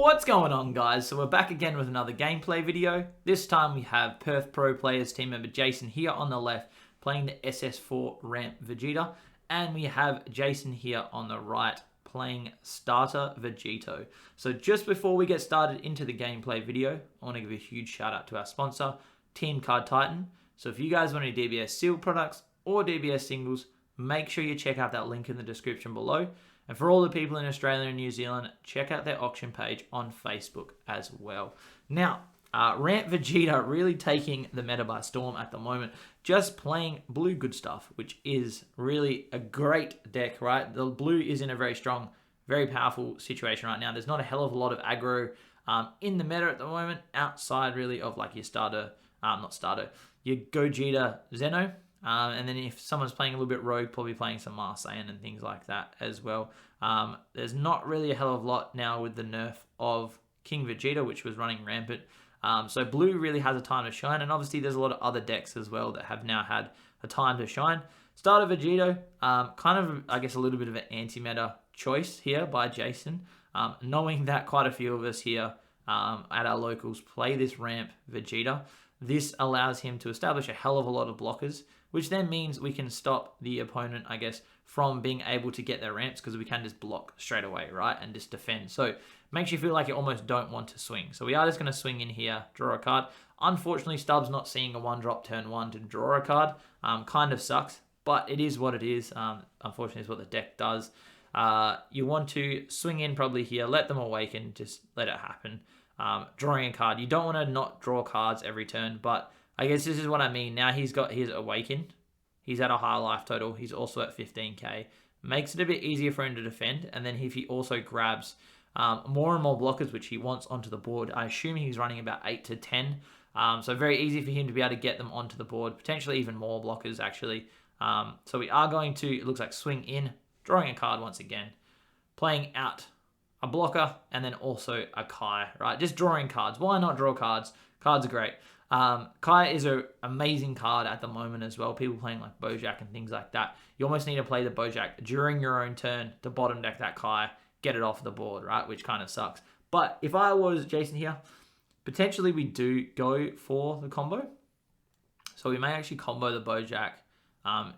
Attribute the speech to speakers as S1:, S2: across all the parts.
S1: What's going on, guys? So we're back again with another gameplay video. This time we have Perth Pro Players team member Jason here on the left playing the SS4 ramp Vegeta, and we have Jason here on the right playing starter Vegito. So just before we get started into the gameplay video, I want to give a huge shout out to our sponsor, Team Card Titan. So if you guys want any DBS sealed products or DBS singles, make sure you check out that link in the description below. And for all the people in Australia and New Zealand, check out their auction page on Facebook as well. Now, Ramp Vegeta really taking the meta by storm at the moment. Just playing blue good stuff, which is really a great deck, right? The blue is in a very strong, very powerful situation right now. There's not a hell of a lot of aggro in the meta at the moment, outside really of like your starter, your Gogeta Zeno. And then if someone's playing a little bit rogue, probably playing some Marseille and things like that as well. There's not really a hell of a lot now with the nerf of King Vegeta, which was running rampant. So blue really has a time to shine, and obviously there's a lot of other decks as well that have now had a time to shine. Starter Vegito, kind of, I guess, a little bit of an anti-meta choice here by Jason, knowing that quite a few of us here at our locals play this ramp Vegeta. This allows him to establish a hell of a lot of blockers, which then means we can stop the opponent, I guess, from being able to get their ramps because we can just block straight away, right? And just defend. So makes you feel like you almost don't want to swing. So we are just going to swing in here, draw a card. Unfortunately, Stubbs not seeing a 1-drop turn 1 to draw a card. Kind of sucks, but it is what it is. Unfortunately, it's what the deck does. You want to swing in probably here, let them awaken, just let it happen. Drawing a card. You don't want to not draw cards every turn, but I guess this is what I mean. Now he's got his awakened. He's at a high life total. He's also at 15k. Makes it a bit easier for him to defend. And then if he also grabs more and more blockers, which he wants onto the board, I assume he's running about 8 to 10. So very easy for him to be able to get them onto the board. Potentially even more blockers, actually. So we are going to, it looks like, swing in, drawing a card once again, playing out a blocker, and then also a Kai, right? Just drawing cards. Why not draw cards? Cards are great. Kai is an amazing card at the moment as well. People playing like Bojack and things like that. You almost need to play the Bojack during your own turn to bottom deck that Kai, get it off the board, right? Which kind of sucks. But if I was Jason here, potentially we do go for the combo. So we may actually combo the Bojack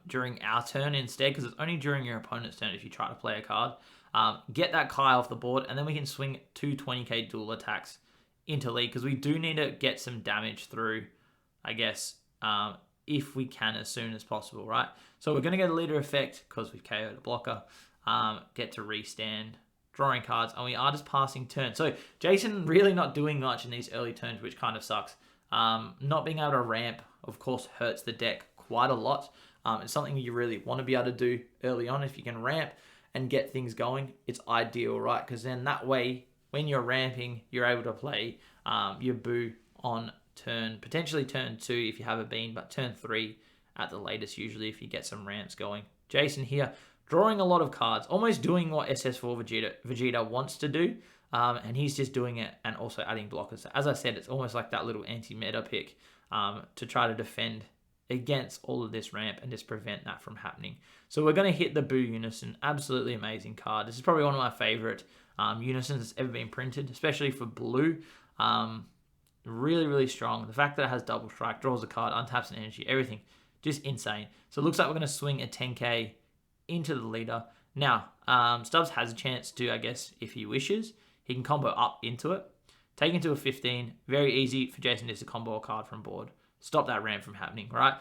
S1: during our turn instead, because it's only during your opponent's turn if you try to play a card. Get that Kai off the board, and then we can swing 2 20k dual attacks into lead, because we do need to get some damage through, I guess, if we can as soon as possible, right? So we're going to get a leader effect because we've KO'd a blocker, get to restand, drawing cards, and we are just passing turns. So Jason really not doing much in these early turns, which kind of sucks. Not being able to ramp, of course, hurts the deck quite a lot. It's something you really want to be able to do early on. If you can ramp and get things going, it's ideal, right? Because then that way, when you're ramping, you're able to play your Boo on turn, potentially turn 2 if you have a bean, but turn 3 at the latest usually if you get some ramps going. Jason here, drawing a lot of cards, almost doing what SS4 Vegeta wants to do, and he's just doing it and also adding blockers. So as I said, it's almost like that little anti-meta pick to try to defend against all of this ramp and just prevent that from happening. So we're going to hit the Boo Unison. Absolutely amazing card. This is probably one of my favorite Unisons that's ever been printed, especially for blue. Really, really strong. The fact that it has double strike, draws a card, untaps an energy, everything. Just insane. So it looks like we're going to swing a 10k into the leader. Now, Stubbs has a chance to, I guess, if he wishes, he can combo up into it. Take into a 15. Very easy for Jason just to combo a card from board. Stop that ramp from happening, right?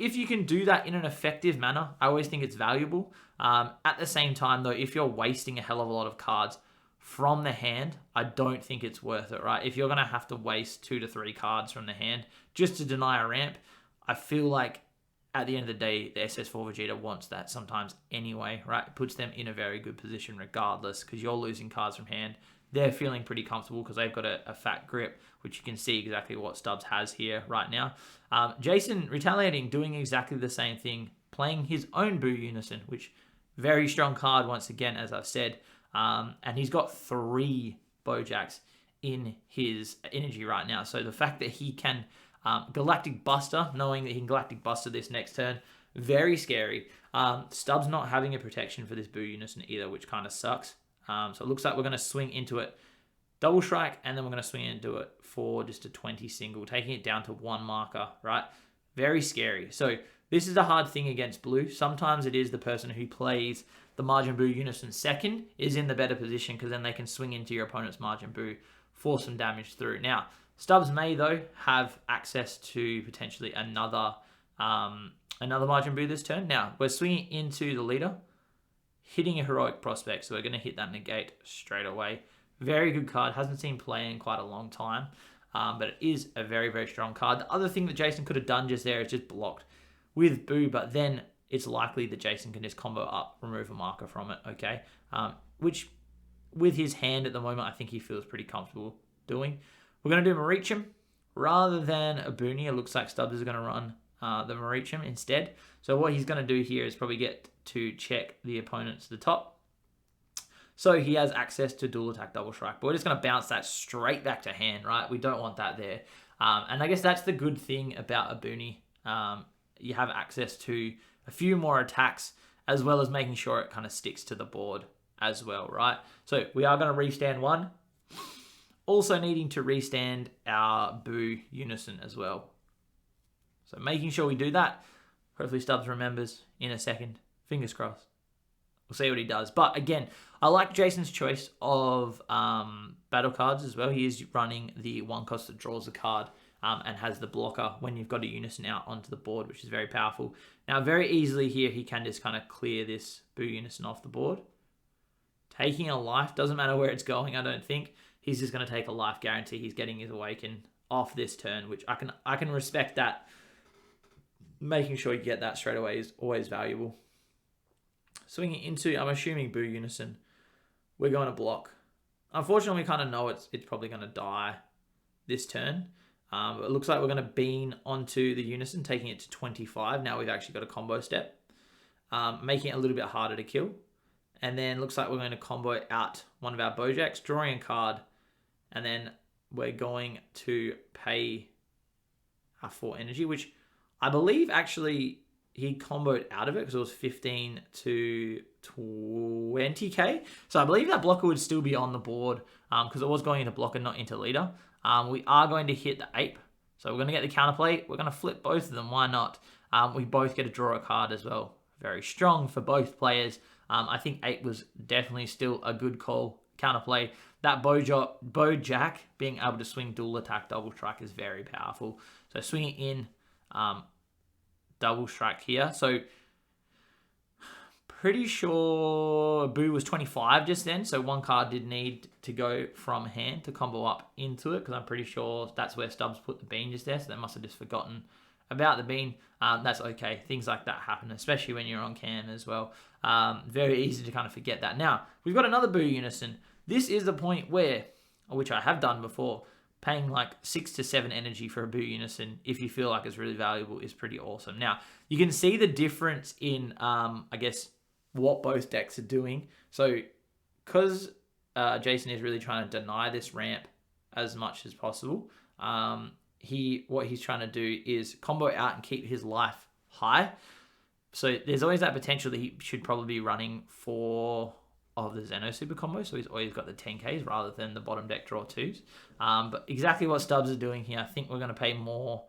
S1: If you can do that in an effective manner, I always think it's valuable. At the same time, though, if you're wasting a hell of a lot of cards from the hand, I don't think it's worth it, right? If you're going to have to waste 2 to 3 cards from the hand just to deny a ramp, I feel like at the end of the day, the SS4 Vegeta wants that sometimes anyway, right? It puts them in a very good position regardless, because you're losing cards from hand. They're feeling pretty comfortable because they've got a fat grip, which you can see exactly what Stubbs has here right now. Jason retaliating, doing exactly the same thing, playing his own Boo Unison, which very strong card once again, as I've said. And he's got 3 Bojacks in his energy right now. So the fact that he can Galactic Buster, knowing that he can Galactic Buster this next turn, very scary. Stubbs not having a protection for this Boo Unison either, which kind of sucks. So it looks like we're going to swing into it. double strike, and then we're going to swing in and do it for just a 20 single, taking it down to 1 marker, right? Very scary. So this is a hard thing against blue. Sometimes it is the person who plays the Majin Buu Unison second is in the better position, because then they can swing into your opponent's Majin Buu, force some damage through. Now, Stubbs may, though, have access to potentially another Majin Buu this turn. Now, we're swinging into the leader, hitting a Heroic Prospect, so we're going to hit that negate straight away. Very good card. Hasn't seen play in quite a long time, but it is a very, very strong card. The other thing that Jason could have done just there is just blocked with Buu, but then it's likely that Jason can just combo up, remove a marker from it, okay? Which, with his hand at the moment, I think he feels pretty comfortable doing. We're going to do Marichim. Rather than a Boonie, it looks like Stubbs is going to run the Marichim instead. So what he's going to do here is probably get to check the opponent to the top. So he has access to dual attack, double strike. But we're just going to bounce that straight back to hand, right? We don't want that there. And I guess that's the good thing about a Boonie. You have access to a few more attacks, as well as making sure it kind of sticks to the board as well, right? So we are going to restand 1. Also needing to restand our Buu Unison as well. So making sure we do that. Hopefully Stubbs remembers in a second. Fingers crossed. We'll see what he does. But again, I like Jason's choice of battle cards as well. He is running the 1 cost that draws a card and has the blocker when you've got a Unison out onto the board, which is very powerful. Now, very easily here, he can just kind of clear this Buu Unison off the board. Taking a life, doesn't matter where it's going, I don't think. He's just going to take a life guarantee. He's getting his Awaken off this turn, which I can respect that. Making sure you get that straight away is always valuable. Swinging into, I'm assuming, Buu Unison. We're going to block. Unfortunately, we kind of know it's probably going to die this turn. It looks like we're going to bean onto the Unison, taking it to 25. Now we've actually got a combo step, making it a little bit harder to kill. And then looks like we're going to combo out one of our Bojacks, drawing a card, and then we're going to pay our 4 energy, which I believe actually he comboed out of it because it was 15 to 20k. So I believe that blocker would still be on the board because it was going into blocker, not into leader. We are going to hit the ape. So we're going to get the counterplay. We're going to flip both of them. Why not? We both get to draw a card as well. Very strong for both players. I think ape was definitely still a good call. Counterplay. That Bojack being able to swing dual attack, double strike is very powerful. So swinging in double strike here. So pretty sure Buu was 25 just then. So 1 card did need to go from hand to combo up into it, because I'm pretty sure that's where Stubbs put the bean just there. So they must have just forgotten about the bean. That's okay. Things like that happen, especially when you're on cam as well. Very easy to kind of forget that. Now, we've got another Buu Unison. This is the point where, which I have done before, paying like 6 to 7 energy for a Buu Unison, if you feel like it's really valuable, is pretty awesome. Now, you can see the difference in, I guess, what both decks are doing. So, because Jason is really trying to deny this ramp as much as possible, what he's trying to do is combo out and keep his life high. So there's always that potential that he should probably be running 4 of the Zeno super combo. So he's always got the 10Ks rather than the bottom deck draw 2s. But exactly what Stubbs is doing here, I think we're going to pay more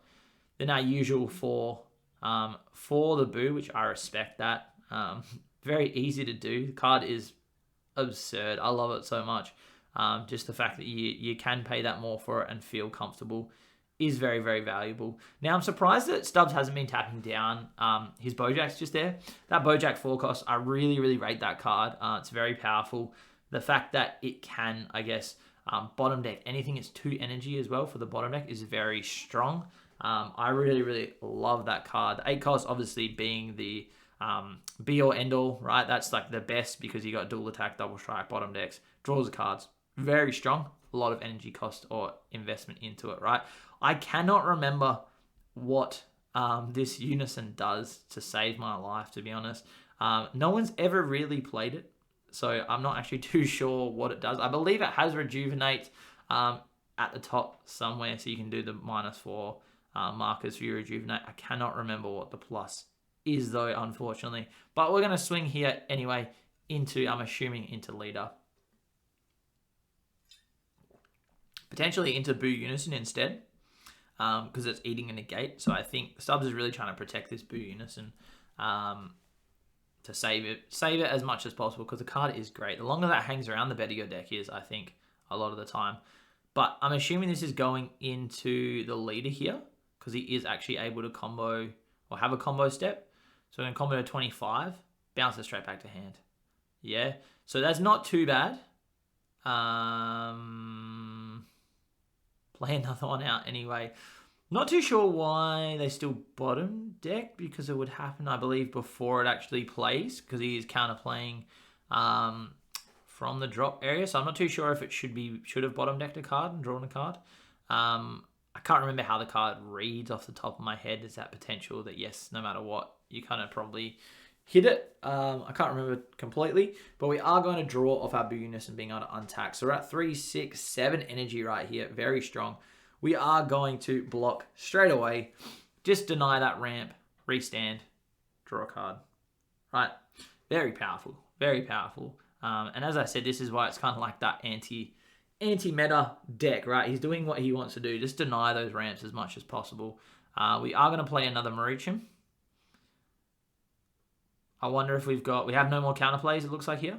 S1: than our usual for the Buu, which I respect that. Very easy to do. The card is absurd. I love it so much. Just the fact that you can pay that more for it and feel comfortable is very, very valuable. Now, I'm surprised that Stubbs hasn't been tapping down his Bojacks just there. That Bojack 4 cost, I really, really rate that card. It's very powerful. The fact that it can, I guess, bottom deck anything is 2 energy as well for the bottom deck is very strong. I really, really love that card. The 8 cost obviously being the be all end all, right? That's like the best because you got dual attack, double strike, bottom decks, draws the cards. Very strong. A lot of energy cost or investment into it, right? I cannot remember what this Unison does to save my life, to be honest. No one's ever really played it, so I'm not actually too sure what it does. I believe it has Rejuvenate at the top somewhere, so you can do the -4 markers for your Rejuvenate. I cannot remember what the plus is, though, unfortunately. But we're going to swing here anyway into, I'm assuming, into leader. potentially into Boo Unison instead, because it's eating a negate. So I think Stubbs is really trying to protect this Boo Unison to save it as much as possible, because the card is great. The longer that hangs around, the better your deck is, I think, a lot of the time. But I'm assuming this is going into the leader here, because he is actually able to combo or have a combo step. So we're going to combo to 25, bounce it straight back to hand. Yeah, so that's not too bad. Play another one out anyway. Not too sure why they still bottom deck, because it would happen, I believe, before it actually plays, because he is counter playing from the drop area. So I'm not too sure if it should have bottom decked a card and drawn a card. I can't remember how the card reads off the top of my head. Is that potential that, yes, no matter what, you kind of probably hit it? I can't remember completely, but we are going to draw off our Boo and being able to untack. So we're at 3, 6, 7 energy right here. Very strong. We are going to block straight away. Just deny that ramp, restand, draw a card. Right? Very powerful. Very powerful. And as I said, this is why it's kind of like that anti-meta deck, right? He's doing what he wants to do. Just deny those ramps as much as possible. We are going to play another Marichim. I wonder if we have no more counterplays, it looks like here.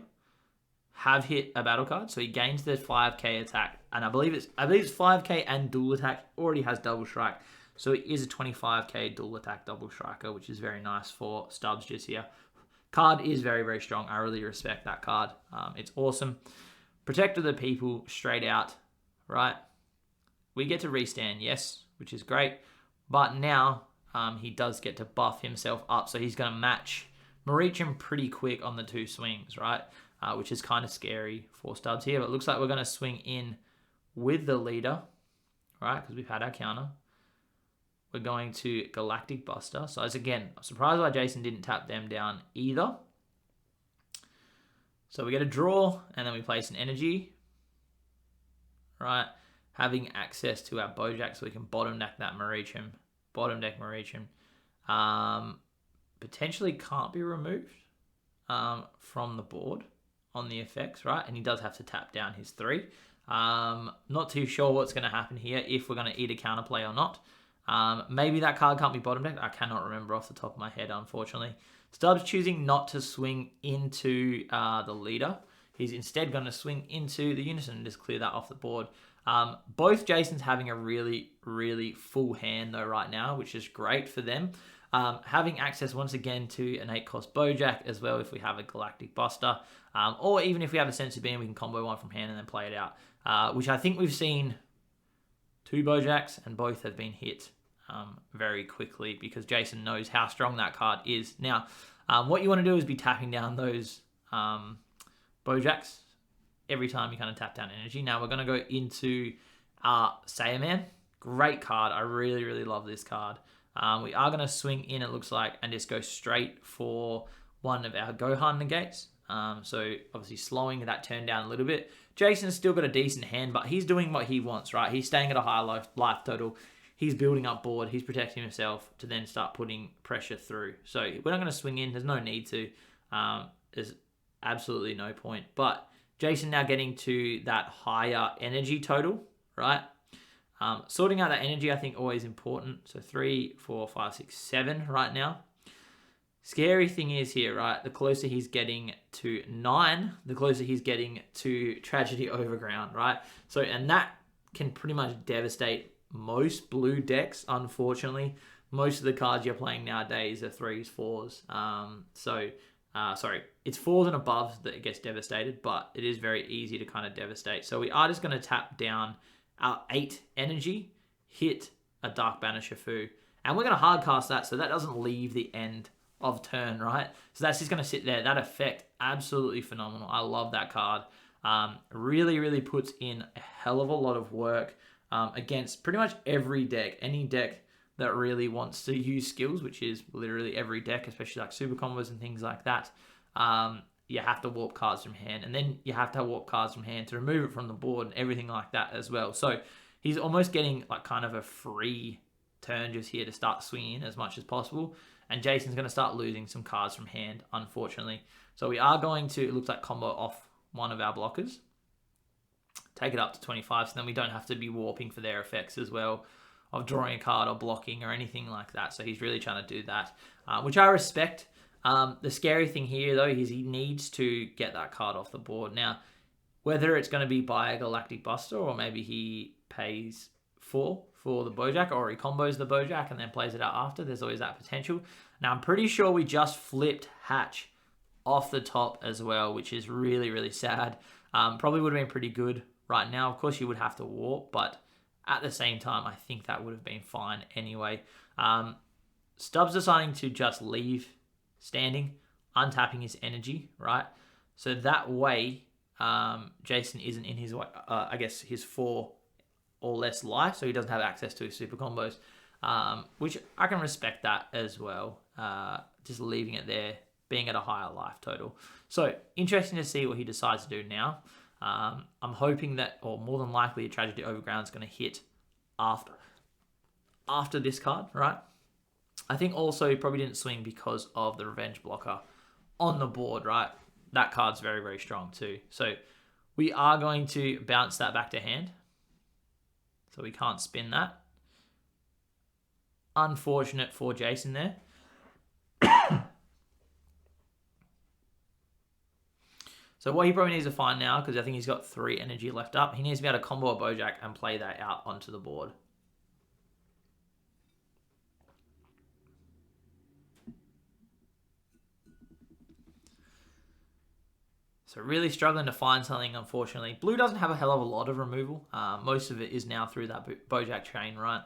S1: Have hit a battle card, so he gains the 5k attack, and I believe it's 5k and dual attack. Already has double strike, so it is a 25k dual attack double striker, which is very nice for Stubbs just here. Card is very, very strong. I really respect that card. It's awesome. Protect of the people straight out, right? We get to restand, yes, which is great, but now he does get to buff himself up, so he's going to match Marichim pretty quick on the 2 swings, right? Which is kind of scary for Stubbs here. But it looks like we're going to swing in with the leader, right? Because we've had our counter. We're going to Galactic Buster. So as again, I'm surprised why Jason didn't tap them down either. So we get a draw, and then we place an energy, right? Having access to our Bojack, so we can bottom deck that Marichim. Bottom deck Marichim. Potentially can't be removed from the board on the effects, right? And he does have to tap down his 3. Not too sure what's going to happen here, if we're going to eat a counterplay or not. Maybe that card can't be bottom decked. I cannot remember off the top of my head, unfortunately. Stubbs choosing not to swing into the leader. He's instead going to swing into the Unison and just clear that off the board. Both Jasons having a really, really full hand though right now, which is great for them. Having access once again to an 8-cost Bojack as well if we have a Galactic Buster. Or even if we have a Sensu Beam, we can combo one from hand and then play it out. Which I think we've seen 2 Bojacks, and both have been hit very quickly, because Jason knows how strong that card is. Now, what you want to do is be tapping down those Bojacks every time you kind of tap down energy. Now, we're going to go into Saiyaman. Great card. I really, really love this card. We are going to swing in, it looks like, and just go straight for one of our Gohan negates. So obviously slowing that turn down a little bit. Jason's still got a decent hand, but he's doing what he wants, right? He's staying at a high life total. He's building up board. He's protecting himself to then start putting pressure through. So we're not going to swing in. There's no need to. There's absolutely no point. But Jason now getting to that higher energy total, right? Sorting out that energy, I think, always important. So 3, 4, 5, 6, 7 right now. Scary thing is here, right? The closer he's getting to 9, the closer he's getting to Tragedy Overground, right? So, and that can pretty much devastate most blue decks, unfortunately. Most of the cards you're playing nowadays are 3s, 4s. Sorry, it's 4s and above that it gets devastated, but it is very easy to kind of devastate. So we are just going to tap down our 8 energy, hit a Dark Banner Shifu, and we're going to hardcast that so that doesn't leave the end of turn, right? So that's just going to sit there. That effect, absolutely phenomenal. I love that card. Really, really puts in a hell of a lot of work against pretty much every deck. Any deck that really wants to use skills, which is literally every deck, especially like super combos and things like that. You have to warp cards from hand, and then you have to have warp cards from hand to remove it from the board and everything like that as well. So he's almost getting like kind of a free turn just here to start swinging as much as possible. And Jason's going to start losing some cards from hand, unfortunately. So we are going to, it looks like, combo off one of our blockers. take it up to 25, so then we don't have to be warping for their effects as well, of drawing a card or blocking or anything like that. So he's really trying to do that, which I respect. The scary thing here, though, is he needs to get that card off the board. Now, whether it's going to be by a Galactic Buster or maybe he pays 4 for the Bojack, or he combos the Bojack and then plays it out after, there's always that potential. Now, I'm pretty sure we just flipped Hatch off the top as well, which is really, really sad. Probably would have been pretty good right now. Of course, you would have to warp, but at the same time, I think that would have been fine anyway. Stubbs deciding to just leave standing, untapping his energy, right? So that way, Jason isn't in his, I guess, his 4 or less life, so he doesn't have access to his super combos, which I can respect that as well. Just leaving it there, being at a higher life total. So interesting to see what he decides to do now. I'm hoping that, or more than likely, a Tragedy Overground is going to hit after this card, right? I think also he probably didn't swing because of the Revenge blocker on the board, right? That card's very, very strong too. So we are going to bounce that back to hand. So we can't spin that. Unfortunate for Jason there. So what he probably needs to find now, because I think he's got 3 energy left up, he needs to be able to combo a Bojack and play that out onto the board. So really struggling to find something, unfortunately. Blue doesn't have a hell of a lot of removal. Most of it is now through that Bojack chain, right?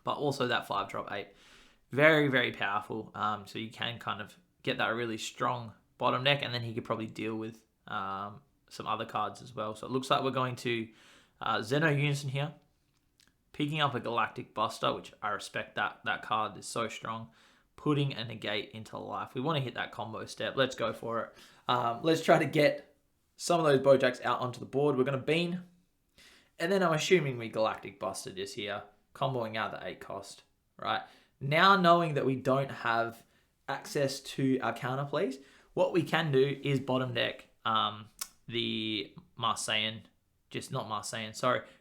S1: But also that 5-drop 8. Very, very powerful. So you can kind of get that really strong bottom deck, and then he could probably deal with some other cards as well. So it looks like we're going to Zeno Unison here, picking up a Galactic Buster, which I respect. That card is so strong. Putting a negate into life. We want to hit that combo step. Let's go for it. Let's try to get some of those Bojacks out onto the board. We're going to Bean, and then I'm assuming we Galactic Buster this here, comboing out the 8 cost, right? Now knowing that we don't have access to our counter plays, what we can do is bottom deck the Marseillan,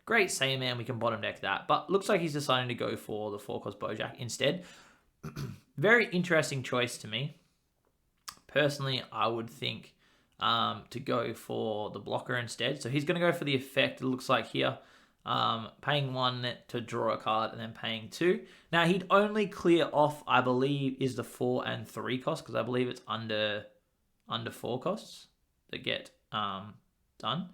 S1: Great Saiyan Man, we can bottom deck that. But looks like he's deciding to go for the 4-cost Bojack instead. Very interesting choice to me. Personally, I would think to go for the blocker instead. So he's going to go for the effect, it looks like here. Paying 1 to draw a card and then paying 2. Now, he'd only clear off, I believe, is the 4 and 3 cost, because I believe it's under 4 costs that get done,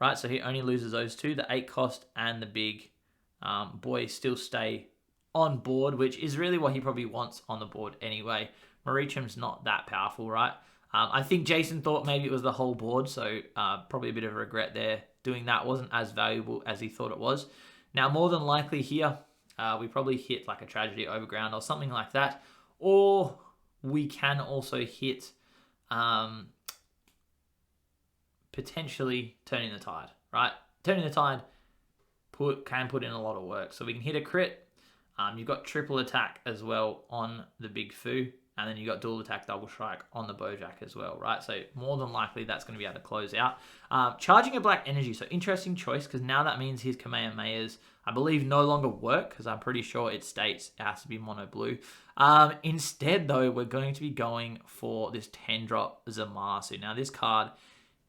S1: right? So he only loses those 2. The 8 cost and the big boy still stay on board, which is really what he probably wants on the board anyway. Marichim's not that powerful, right? I think Jason thought maybe it was the whole board, so probably a bit of regret there. Doing that wasn't as valuable as he thought it was. Now, more than likely here, we probably hit like a Tragedy Overground or something like that. Or we can also hit potentially Turning the Tide, right? Turning the Tide can put in a lot of work. So we can hit a crit. You've got triple attack as well on the Big Foo. And then you got dual attack, double strike on the Bojack as well, right? So more than likely that's going to be able to close out. Charging a black energy. So interesting choice, because now that means his Kamehamehas, I believe, no longer work, because I'm pretty sure it states it has to be mono blue. Instead, though, we're going to be going for this 10-drop Zamasu. Now, this card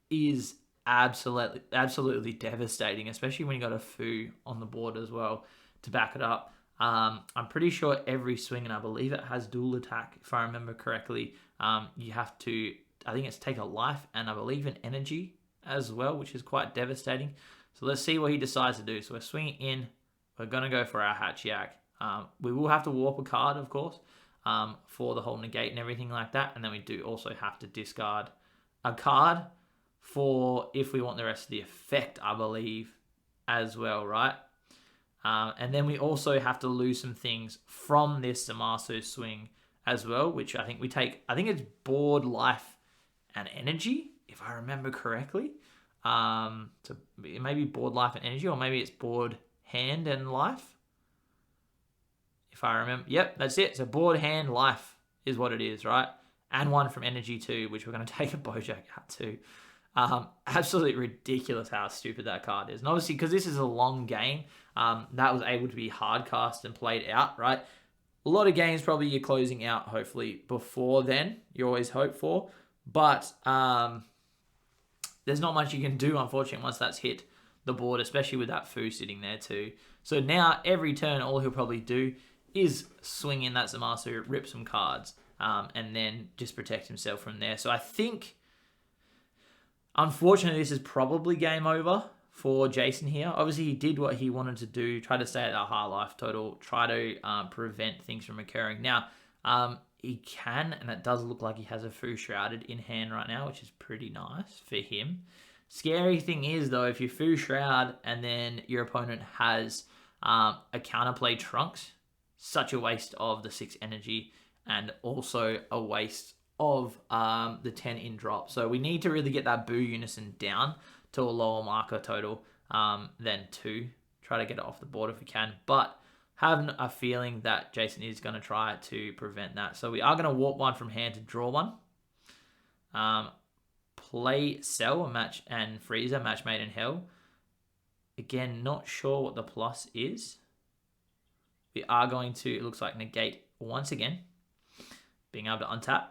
S1: is absolutely devastating, especially when you got a Foo on the board as well to back it up. I'm pretty sure every swing, and I believe it has dual attack, if I remember correctly, you have to, I think it's take a life, and I believe an energy as well, which is quite devastating. So let's see what he decides to do. So we're swinging in. We're going to go for our Hatch Yak. We will have to warp a card, of course, for the whole negate and everything like that. And then we do also have to discard a card for if we want the rest of the effect, I believe, as well, right? And then we also have to lose some things from this Zamasu swing as well, which I think we take. I think it's board, life, and energy, if I remember correctly. So maybe board, life, and energy, or maybe it's board, hand, and life. If I remember. Yep, that's it. So board, hand, life is what it is, right? And 1 from energy too, which we're going to take a Bojack out too. Absolutely ridiculous how stupid that card is. And obviously, because this is a long game, that was able to be hard cast and played out, right? A lot of games probably you're closing out, hopefully, before then. You always hope for. But there's not much you can do, unfortunately, once that's hit the board, especially with that foo sitting there too. So now, every turn, all he'll probably do is swing in that Zamasu, rip some cards, and then just protect himself from there. So I think, unfortunately, this is probably game over for Jason here. Obviously, he did what he wanted to do, try to stay at a high life total, try to prevent things from occurring. Now, he can, and it does look like he has a Foo Shrouded in hand right now, which is pretty nice for him. Scary thing is, though, if you Foo Shroud and then your opponent has a counterplay Trunks, such a waste of the 6 energy and also a waste of the 10 in drop. So we need to really get that Boo Unison down to a lower marker total than 2. Try to get it off the board if we can. But having a feeling that Jason is going to try to prevent that. So we are going to warp 1 from hand to draw 1. Play Cell, a match, and Freezer, match made in hell. Again, not sure what the plus is. We are going to, it looks like, negate once again. Being able to untap.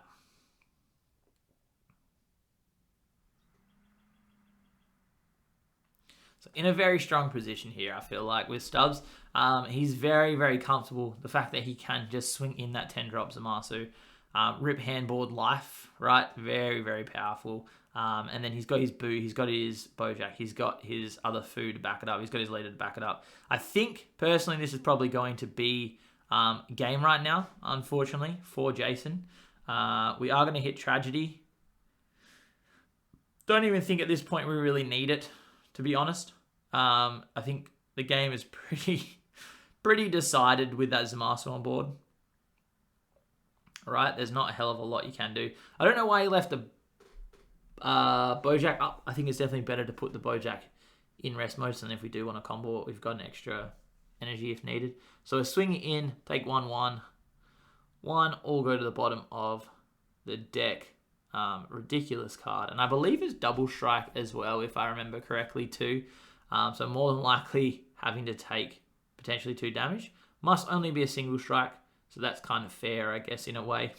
S1: So in a very strong position here, I feel like, with Stubbs. He's very, very comfortable. The fact that he can just swing in that 10 drop Zamasu. Rip handboard life, right? Very, very powerful. And then he's got his Boo, he's got his Bojack, he's got his other food to back it up, he's got his leader to back it up. I think, personally, this is probably going to be game right now, unfortunately, for Jason. We are going to hit Tragedy. Don't even think at this point we really need it, to be honest. I think the game is pretty decided with that Zamasu on board. Right, there's not a hell of a lot you can do. I don't know why he left the Bojack up. I think it's definitely better to put the Bojack in rest mode, and if we do want to combo it, we've got an extra energy if needed. So we're swinging in, take 1-1. 1, all go to the bottom of the deck. Ridiculous card. And I believe it's double strike as well, if I remember correctly too. So more than likely having to take potentially 2 damage. Must only be a single strike. So that's kind of fair, I guess, in a way.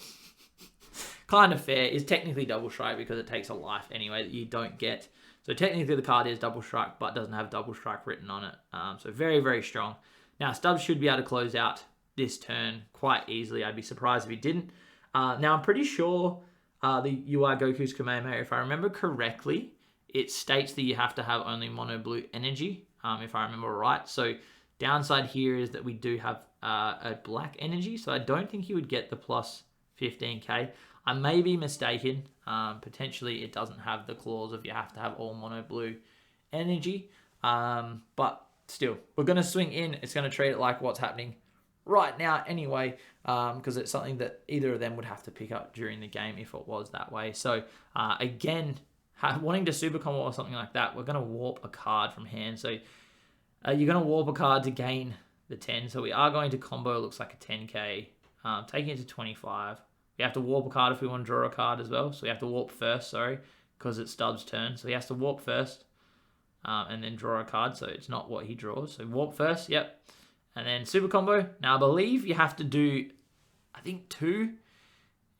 S1: Kind of fair is technically double strike because it takes a life anyway that you don't get. So technically the card is double strike, but doesn't have double strike written on it. So very, very strong. Now, Stubbs should be able to close out this turn quite easily. I'd be surprised if he didn't. Now, I'm pretty sure the UI Goku's Kamehameha, if I remember correctly, it states that you have to have only mono blue energy, if I remember right. So downside here is that we do have a black energy, so I don't think you would get the plus 15k. I may be mistaken. Potentially it doesn't have the clause of you have to have all mono blue energy. But still, we're going to swing in. It's going to treat it like what's happening right now anyway, because it's something that either of them would have to pick up during the game if it was that way. So again, wanting to super combo or something like that, we're going to warp a card from hand. So you're going to warp a card to gain the 10. So we are going to combo, looks like a 10k, taking it to 25. We have to warp a card if we want to draw a card as well. So we have to warp first, sorry, because it's Stubbs' turn. So he has to warp first and then draw a card. So it's not what he draws. So warp first, yep. And then super combo. Now, I believe you have to do, I think, 2,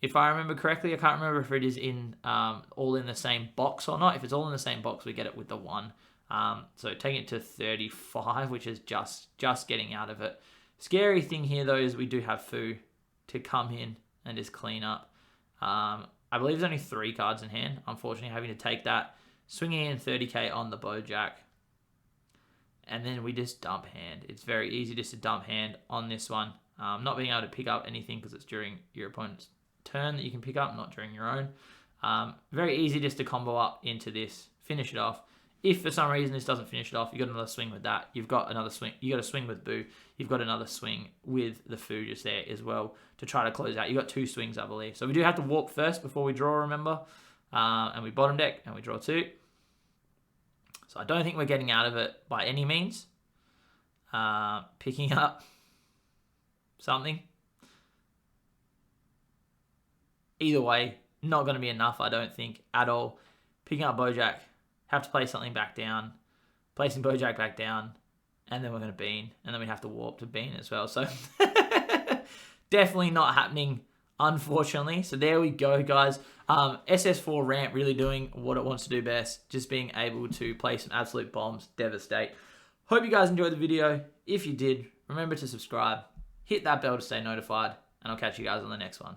S1: if I remember correctly. I can't remember if it is in all in the same box or not. If it's all in the same box, we get it with the 1. So taking it to 35, which is just getting out of it. Scary thing here, though, is we do have Fu to come in and just clean up. I believe there's only 3 cards in hand. Unfortunately, having to take that, swinging in 30k on the Bojack, and then we just dump hand. It's very easy just to dump hand on this one. Not being able to pick up anything because it's during your opponent's turn that you can pick up, not during your own. Very easy just to combo up into this, finish it off. If for some reason this doesn't finish it off, you've got another swing with that. You've got another swing. You got a swing with Boo. You've got another swing with the Fu just there as well to try to close out. You've got 2 swings, I believe. So we do have to warp first before we draw, remember? And we bottom deck and we draw 2. So I don't think we're getting out of it by any means. Picking up something. Either way, not going to be enough, I don't think, at all. picking up Bojack, have to play something back down, placing Bojack back down, and then we're going to Bean, and then we have to warp to Bean as well. So definitely not happening, unfortunately. So there we go, guys. SS4 ramp really doing what it wants to do best, just being able to play some absolute bombs, devastate. Hope you guys enjoyed the video. If you did, remember to subscribe, hit that bell to stay notified, and I'll catch you guys on the next one.